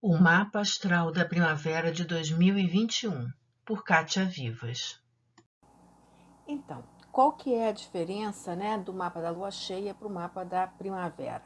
O Mapa Astral da Primavera de 2021, por Kátia Vivas. Então, qual que é a diferença, né, do mapa da lua cheia para o mapa da primavera?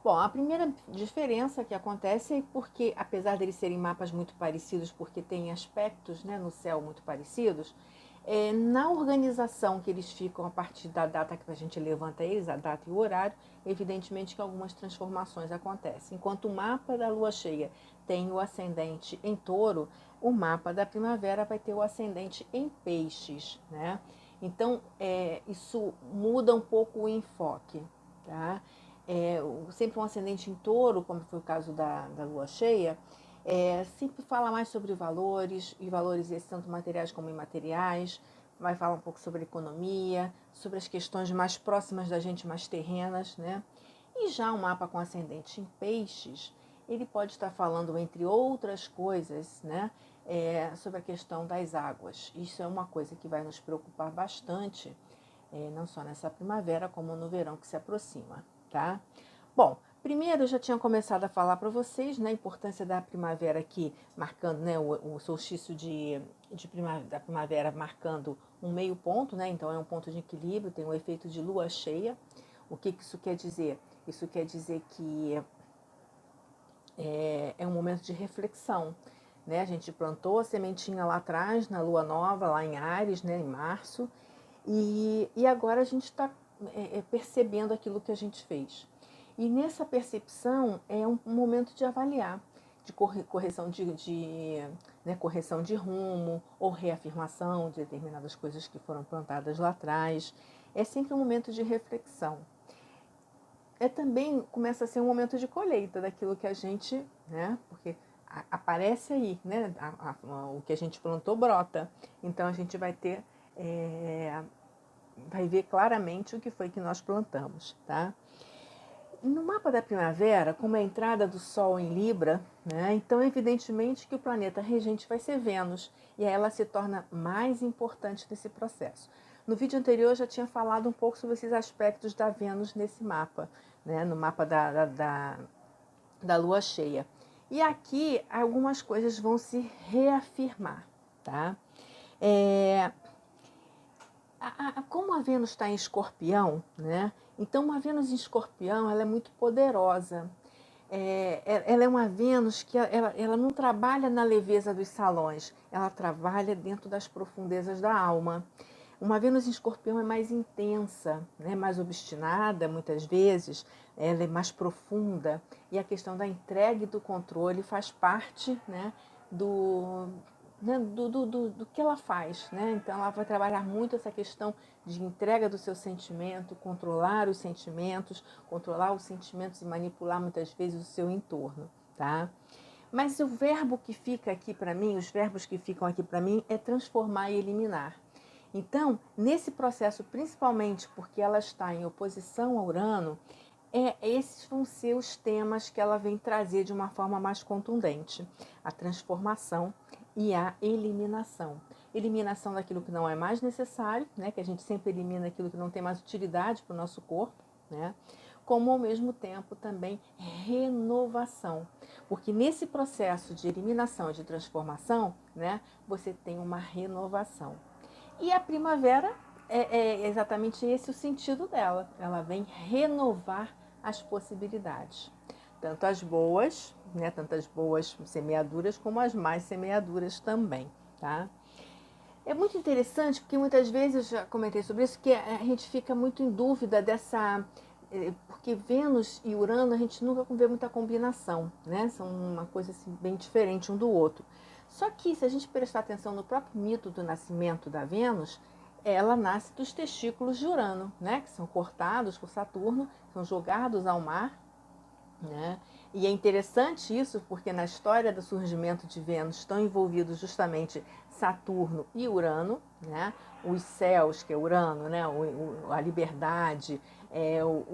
Bom, a primeira diferença que acontece é porque, apesar deles serem mapas muito parecidos, porque têm aspectos, né, no céu muito parecidos, na organização que eles ficam a partir da data que a gente levanta eles, a data e o horário, evidentemente que algumas transformações acontecem. Enquanto o mapa da lua cheia tem o ascendente em touro, o mapa da primavera vai ter o ascendente em peixes, né? Então, isso muda um pouco o enfoque, tá? Sempre um ascendente em touro, como foi o caso da lua cheia, sempre fala mais sobre valores, e valores esses tanto materiais como imateriais, vai falar um pouco sobre economia, sobre as questões mais próximas da gente, mais terrenas, né? E já um mapa com ascendente em peixes, ele pode estar falando, entre outras coisas, né, sobre a questão das águas. Isso é uma coisa que vai nos preocupar bastante, não só nessa primavera, como no verão que se aproxima, tá? Bom, primeiro eu já tinha começado a falar para vocês, né, a importância da primavera aqui, marcando, né, o solstício da primavera marcando um meio ponto, né, então é um ponto de equilíbrio, tem o efeito de lua cheia. O que isso quer dizer? Isso quer dizer que é um momento de reflexão, né? A gente plantou a sementinha lá atrás, na lua nova, lá em Áries, né, em março, e agora a gente está percebendo aquilo que a gente fez. E nessa percepção é um momento de avaliar, de correção né, correção de rumo ou reafirmação de determinadas coisas que foram plantadas lá atrás. É sempre um momento de reflexão. Também começa a ser um momento de colheita daquilo que a gente, né, porque aparece aí, né, o que a gente plantou brota. Então a gente vai ter vai ver claramente o que foi que nós plantamos, tá? No mapa da primavera, como é a entrada do Sol em Libra, né, então evidentemente que o planeta regente vai ser Vênus, e aí ela se torna mais importante nesse processo. No vídeo anterior eu já tinha falado um pouco sobre esses aspectos da Vênus nesse mapa, né, no mapa da Lua cheia. E aqui algumas coisas vão se reafirmar, tá? Como a Vênus está em Escorpião, né? Então uma Vênus em Escorpião ela é muito poderosa. Ela é uma Vênus que ela não trabalha na leveza dos salões, ela trabalha dentro das profundezas da alma. Uma Vênus em Escorpião é mais intensa, né? Mais obstinada muitas vezes, ela é mais profunda, e a questão da entrega e do controle faz parte, né, do, do que ela faz, né? Então ela vai trabalhar muito essa questão de entrega do seu sentimento, controlar os sentimentos e manipular muitas vezes o seu entorno, tá? Mas o verbo que fica aqui para mim, os verbos que ficam aqui para mim é transformar e eliminar. Então, nesse processo, principalmente porque ela está em oposição a Urano, esses vão ser os temas que ela vem trazer de uma forma mais contundente: a transformação e a eliminação. Eliminação daquilo que não é mais necessário, né, que a gente sempre elimina aquilo que não tem mais utilidade para o nosso corpo, né, como ao mesmo tempo também renovação. Porque nesse processo de eliminação e de transformação, né, você tem uma renovação. E a primavera é exatamente esse o sentido dela. Ela vem renovar as possibilidades. Tanto as boas, né, tantas boas semeaduras, como as más semeaduras também, tá? É muito interessante porque muitas vezes, eu já comentei sobre isso, que a gente fica muito em dúvida dessa... Porque Vênus e Urano a gente nunca vê muita combinação, né? São uma coisa assim, bem diferente um do outro. Só que se a gente prestar atenção no próprio mito do nascimento da Vênus, ela nasce dos testículos de Urano, né? Que são cortados por Saturno, são jogados ao mar, né? E é interessante isso porque na história do surgimento de Vênus estão envolvidos justamente Saturno e Urano, né? Os céus, que é Urano, né? A liberdade,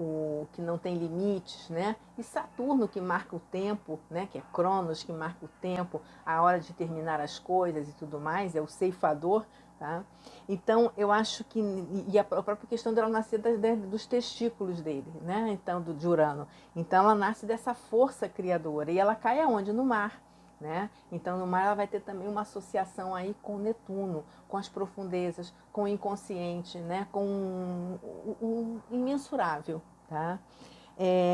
o que não tem limites, né? E Saturno, que marca o tempo, né? Que é Cronos, que marca o tempo, a hora de terminar as coisas e tudo mais, é o ceifador, tá? Então, eu acho que, e a própria questão dela nascer dos testículos dele, né? Então, de Urano. Então, ela nasce dessa força criadora, e ela cai aonde? No mar. Né? Então, no mar ela vai ter também uma associação aí com Netuno, com as profundezas, com o inconsciente, né? Com o imensurável. Tá?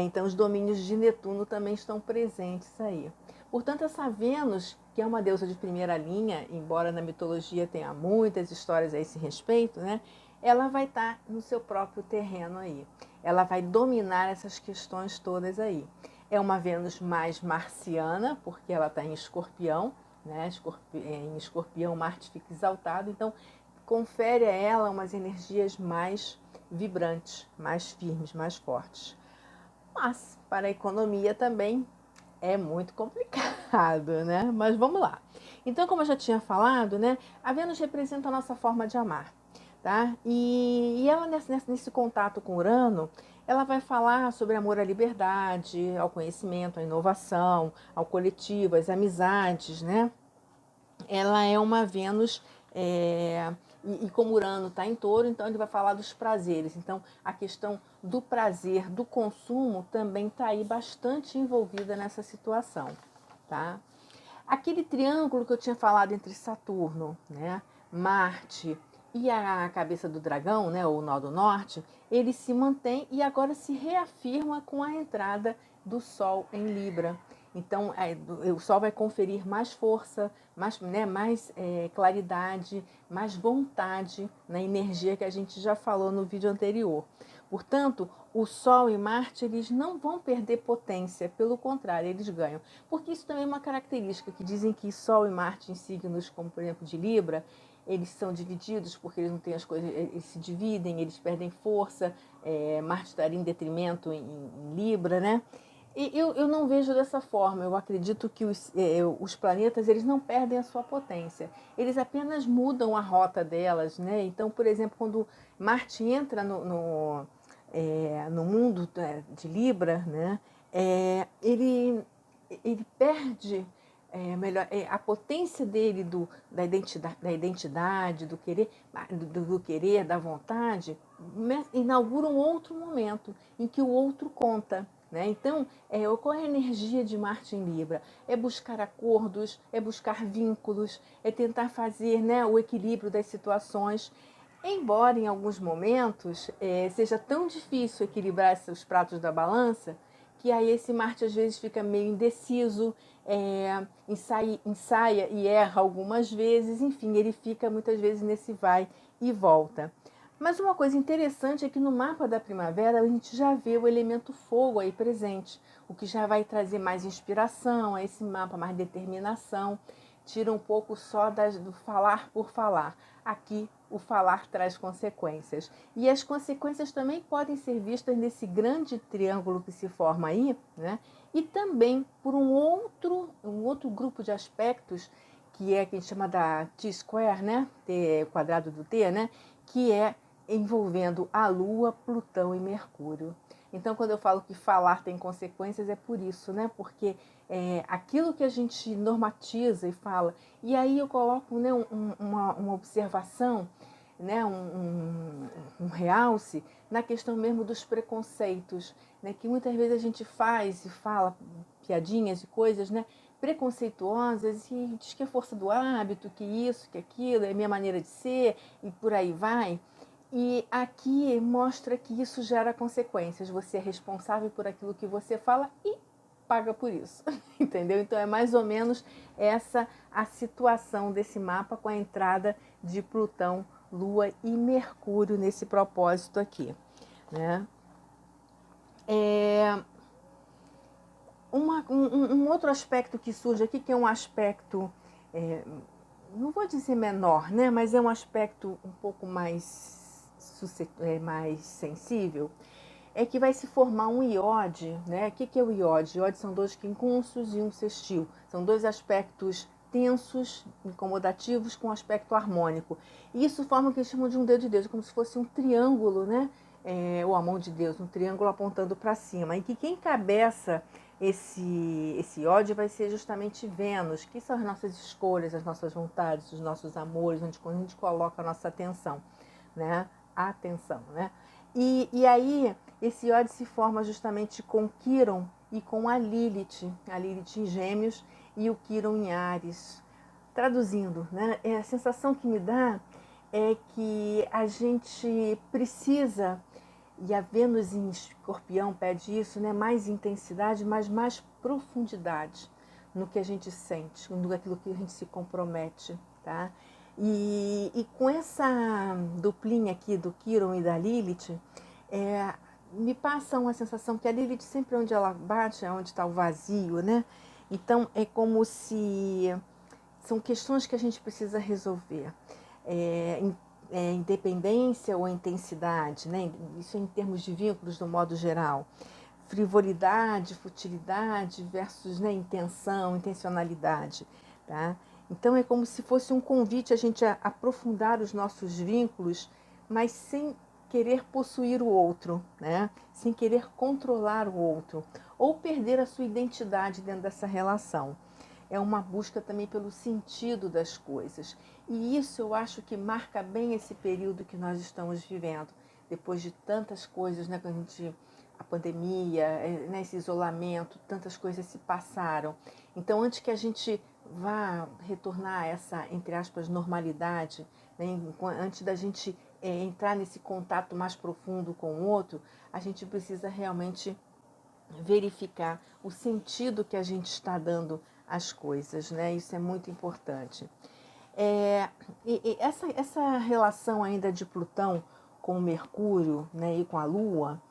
Então, os domínios de Netuno também estão presentes aí. Portanto, essa Vênus, que é uma deusa de primeira linha, embora na mitologia tenha muitas histórias a esse respeito, né? Ela vai estar no seu próprio terreno aí. Ela vai dominar essas questões todas aí. É uma Vênus mais marciana, porque ela está em Escorpião, né? Em Escorpião, Marte fica exaltado, então confere a ela umas energias mais vibrantes, mais firmes, mais fortes. Mas para a economia também é muito complicado, né? Mas vamos lá. Então, como eu já tinha falado, né? A Vênus representa a nossa forma de amar, tá? E ela nesse contato com Urano, ela vai falar sobre amor à liberdade, ao conhecimento, à inovação, ao coletivo, às amizades, né? Ela é uma Vênus, e como Urano está em Touro, então ele vai falar dos prazeres. Então, a questão do prazer, do consumo, também está aí bastante envolvida nessa situação, tá? Aquele triângulo que eu tinha falado entre Saturno, né, Marte e a cabeça do dragão, né, ou o nó do norte, ele se mantém e agora se reafirma com a entrada do Sol em Libra. Então, o Sol vai conferir mais força, mais claridade, mais vontade na energia que a gente já falou no vídeo anterior. Portanto, o Sol e Marte eles não vão perder potência, pelo contrário, eles ganham. Porque isso também é uma característica que dizem que Sol e Marte em signos, como por exemplo de Libra, eles são divididos porque eles não têm as coisas, eles se dividem, eles perdem força. Marte estaria em detrimento em Libra, né? E eu não vejo dessa forma. Eu acredito que os planetas eles não perdem a sua potência. Eles apenas mudam a rota delas, né? Então, por exemplo, quando Marte entra no mundo de Libra, né? Ele perde a potência dele da identidade, do querer, da vontade, inaugura um outro momento em que o outro conta. Né? Então, qual é a energia de Marte em Libra? É buscar acordos, é buscar vínculos, é tentar fazer, né, o equilíbrio das situações. Embora em alguns momentos seja tão difícil equilibrar os pratos da balança, que aí esse Marte às vezes fica meio indeciso, ensaia e erra algumas vezes, enfim, ele fica muitas vezes nesse vai e volta. Mas uma coisa interessante é que no mapa da primavera a gente já vê o elemento fogo aí presente, o que já vai trazer mais inspiração a esse mapa, mais determinação, tira um pouco só do falar por falar. Aqui o falar traz consequências. E as consequências também podem ser vistas nesse grande triângulo que se forma aí, né? E também por um outro grupo de aspectos, que a gente chama da T-square, né? T, quadrado do T, né? Que é envolvendo a Lua, Plutão e Mercúrio. Então, quando eu falo que falar tem consequências, é por isso, né? Porque aquilo que a gente normatiza e fala, e aí eu coloco, né, uma observação, né, um realce na questão mesmo dos preconceitos, né, que muitas vezes a gente faz e fala piadinhas e coisas, né, preconceituosas e diz que é força do hábito, que isso, que aquilo, é minha maneira de ser e por aí vai. E aqui mostra que isso gera consequências. Você é responsável por aquilo que você fala e paga por isso, entendeu? Então é mais ou menos essa a situação desse mapa com a entrada de Plutão, Lua e Mercúrio nesse propósito aqui, né? Um outro aspecto que surge aqui, que é um aspecto, não vou dizer menor, né? Mas é um aspecto um pouco mais sensível, é que vai se formar um iode, né? O que é o iode? Iode são dois quincunços e um sextil. São dois aspectos tensos, incomodativos, com aspecto harmônico. E isso forma o que eles chamam de um dedo de Deus, como se fosse um triângulo, né? Ou a mão de Deus, um triângulo apontando para cima. E que quem encabeça esse ódio vai ser justamente Vênus, que são as nossas escolhas, as nossas vontades, os nossos amores, onde a gente coloca a nossa atenção, né? A atenção, né? E aí, esse ódio se forma justamente com Quiron e com a Lilith em Gêmeos e o Quiron em Áries. Traduzindo, né? A sensação que me dá é que a gente precisa, e a Vênus em Escorpião pede isso, né? Mais intensidade, mas mais profundidade no que a gente sente, naquilo que a gente se compromete, tá? E com essa duplinha aqui do Quiron e da Lilith, me passa uma sensação que a Lilith sempre onde ela bate é onde está o vazio, né? Então é como se são questões que a gente precisa resolver. Independência ou intensidade, né? Isso em termos de vínculos no modo geral. Frivolidade, futilidade versus, né, intenção, intencionalidade, tá? Então é como se fosse um convite a gente a aprofundar os nossos vínculos, mas sem querer possuir o outro, né? Sem querer controlar o outro, ou perder a sua identidade dentro dessa relação. É uma busca também pelo sentido das coisas. E isso eu acho que marca bem esse período que nós estamos vivendo, depois de tantas coisas, né, a pandemia, né, esse isolamento, tantas coisas se passaram. Então, antes que a gente vá retornar a essa, entre aspas, normalidade, né, antes da gente entrar nesse contato mais profundo com o outro, a gente precisa realmente verificar o sentido que a gente está dando às coisas, né? Isso é muito importante. Essa relação ainda de Plutão com o Mercúrio, né, e com a Lua,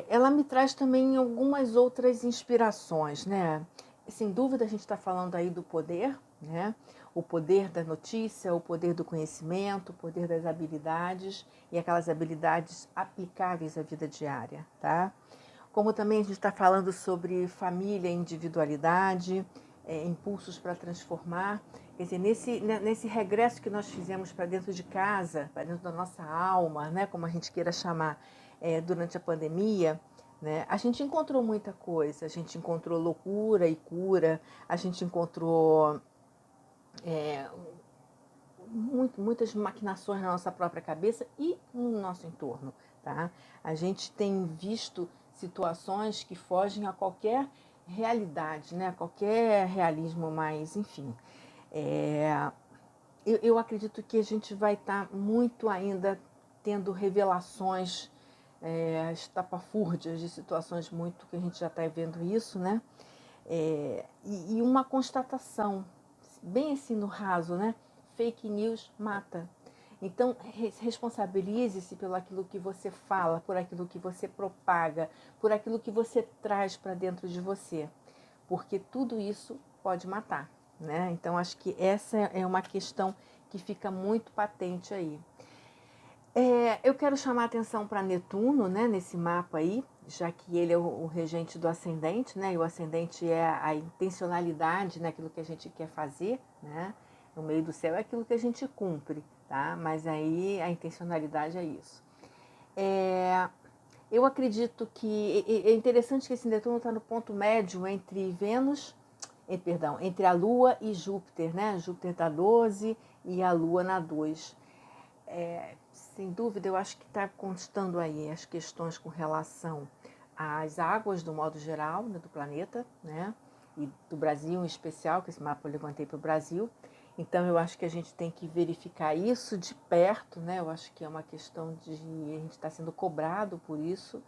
ela me traz também algumas outras inspirações, né? Sem dúvida a gente está falando aí do poder, né? O poder da notícia, o poder do conhecimento, o poder das habilidades e aquelas habilidades aplicáveis à vida diária, tá? Como também a gente está falando sobre família e individualidade, impulsos para transformar. Quer dizer, nesse regresso que nós fizemos para dentro de casa, para dentro da nossa alma, né, como a gente queira chamar, durante a pandemia, né, a gente encontrou muita coisa. A gente encontrou loucura e cura, a gente encontrou muitas maquinações na nossa própria cabeça e no nosso entorno, tá? A gente tem visto situações que fogem a qualquer realidade, né? Qualquer realismo, mas enfim. Eu acredito que a gente vai estar muito ainda tendo revelações estapafúrdias de situações muito que a gente já está vendo isso, né? E uma constatação, bem assim no raso, né? Fake news mata. Então, responsabilize-se pelo aquilo que você fala, por aquilo que você propaga, por aquilo que você traz para dentro de você, porque tudo isso pode matar, né? Então, acho que essa é uma questão que fica muito patente aí. Eu quero chamar a atenção para Netuno, né, nesse mapa aí, já que ele é o regente do ascendente, né, e o ascendente é a intencionalidade, né, aquilo que a gente quer fazer, né, no meio do céu é aquilo que a gente cumpre, tá? Mas aí a intencionalidade é isso. Eu acredito que é interessante que esse Netuno está no ponto médio entre entre a Lua e Júpiter, né? Júpiter está 12 e a Lua na 2. Sem dúvida, eu acho que está constando aí as questões com relação às águas do modo geral, né, do planeta, né, e do Brasil em especial, que esse mapa eu levantei para o Brasil. Então, eu acho que a gente tem que verificar isso de perto, né? Eu acho que é uma questão de a gente está sendo cobrado por isso.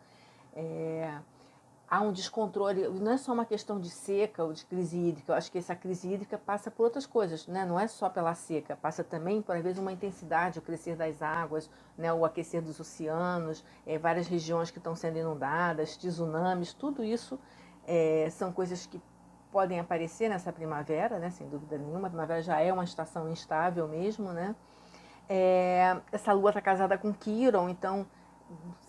Há um descontrole, não é só uma questão de seca ou de crise hídrica, eu acho que essa crise hídrica passa por outras coisas, né? Não é só pela seca, passa também por, às vezes, uma intensidade, o crescer das águas, né? O aquecer dos oceanos, várias regiões que estão sendo inundadas, tsunamis, tudo isso são coisas que podem aparecer nessa primavera, né? Sem dúvida nenhuma, a primavera já é uma estação instável mesmo, né? Essa lua está casada com Quiron, então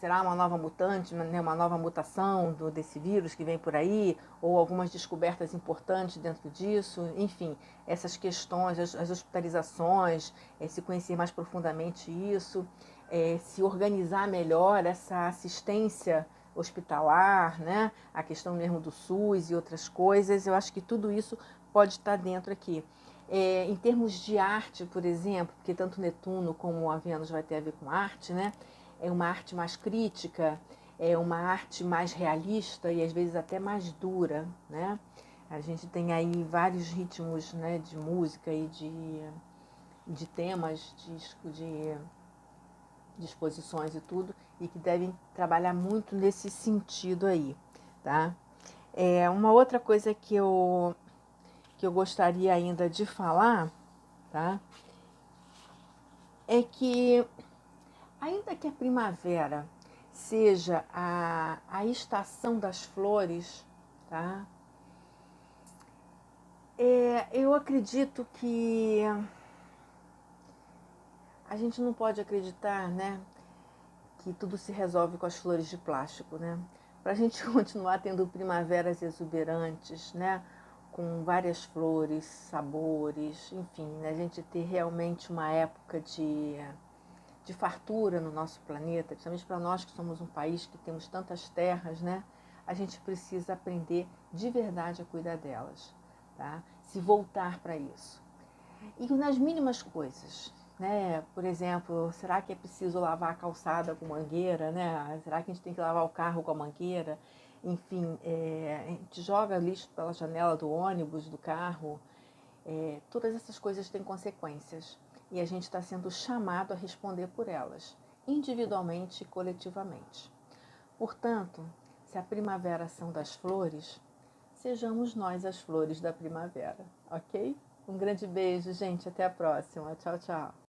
será uma nova mutante, né, uma nova mutação desse vírus que vem por aí, ou algumas descobertas importantes dentro disso, enfim, essas questões, as hospitalizações, se conhecer mais profundamente isso, se organizar melhor essa assistência hospitalar, né, a questão mesmo do SUS e outras coisas, eu acho que tudo isso pode estar dentro aqui. Em termos de arte, por exemplo, porque tanto Netuno como a Vênus vai ter a ver com arte, né? É uma arte mais crítica, é uma arte mais realista e às vezes até mais dura, né? A gente tem aí vários ritmos, né, de música e de temas, de exposições e tudo, e que devem trabalhar muito nesse sentido aí, tá? Uma outra coisa que eu gostaria ainda de falar, tá? É que ainda que a primavera seja a estação das flores, tá? Eu acredito que a gente não pode acreditar, né, que tudo se resolve com as flores de plástico, né? Para a gente continuar tendo primaveras exuberantes, né, com várias flores, sabores, enfim, né, a gente ter realmente uma época de fartura no nosso planeta, principalmente para nós que somos um país que temos tantas terras, né? A gente precisa aprender de verdade a cuidar delas, tá? Se voltar para isso. E nas mínimas coisas, né? Por exemplo, será que é preciso lavar a calçada com mangueira, né? Será que a gente tem que lavar o carro com a mangueira? Enfim, a gente joga lixo pela janela do ônibus, do carro. Todas essas coisas têm consequências e a gente está sendo chamado a responder por elas, individualmente e coletivamente. Portanto, se a primavera são das flores, sejamos nós as flores da primavera, ok? Um grande beijo, gente. Até a próxima. Tchau, tchau.